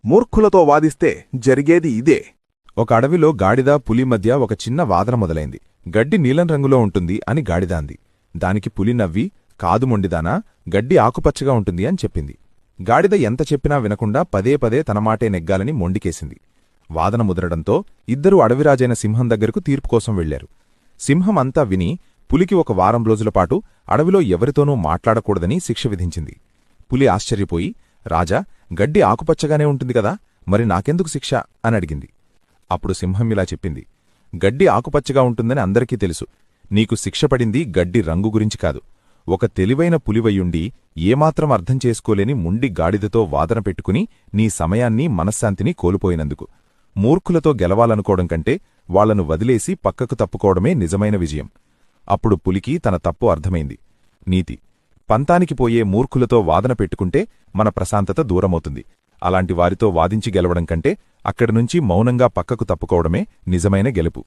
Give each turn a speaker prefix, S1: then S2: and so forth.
S1: మూర్ఖులతో వాదిస్తే జరిగేది ఇదే.
S2: ఒక అడవిలో గాడిద పులి మధ్య ఒక చిన్న వాదన మొదలైంది. గడ్డి నీలం రంగులో ఉంటుంది అని గాడిద అంది. దానికి పులి నవ్వి, కాదు మొండిదానా, గడ్డి ఆకుపచ్చగా ఉంటుంది అని చెప్పింది. గాడిద ఎంత చెప్పినా వినకుండా పదే పదే తన మాటే నెగ్గాలని మొండికేసింది. వాదన ముదరడంతో ఇద్దరూ అడవిరాజైన సింహం దగ్గరకు తీర్పు కోసం వెళ్లారు. సింహం అంతా విని పులికి ఒక వారం రోజులపాటు అడవిలో ఎవరితోనూ మాట్లాడకూడదని శిక్ష విధించింది. పులి ఆశ్చర్యపోయి, రాజా, గడ్డి ఆకుపచ్చగానే ఉంటుంది కదా, మరి నాకెందుకు శిక్ష అని అడిగింది. అప్పుడు సింహం ఇలా చెప్పింది, గడ్డి ఆకుపచ్చగా ఉంటుందని అందరికీ తెలుసు. నీకు శిక్ష పడింది గడ్డి రంగు గురించి కాదు. ఒక తెలివైన పులివయ్యుండి ఏమాత్రం అర్థం చేసుకోలేని ముండి గాడిదతో వాదన పెట్టుకుని నీ సమయాన్ని మనశ్శాంతిని కోల్పోయినందుకు. మూర్ఖులతో గెలవాలనుకోవడం కంటే వాళ్లను వదిలేసి పక్కకు తప్పుకోవడమే నిజమైన విజయం. అప్పుడు పులికి తన తప్పు అర్థమైంది. నీతి: పంతానికి పోయే మూర్ఖులతో వాదన పెట్టుకుంటే మన ప్రశాంతత దూరమవుతుంది. అలాంటి వారితో వాదించి గెలవడం కంటే అక్కడినుంచి మౌనంగా పక్కకు తప్పుకోవడమే నిజమైన గెలుపు.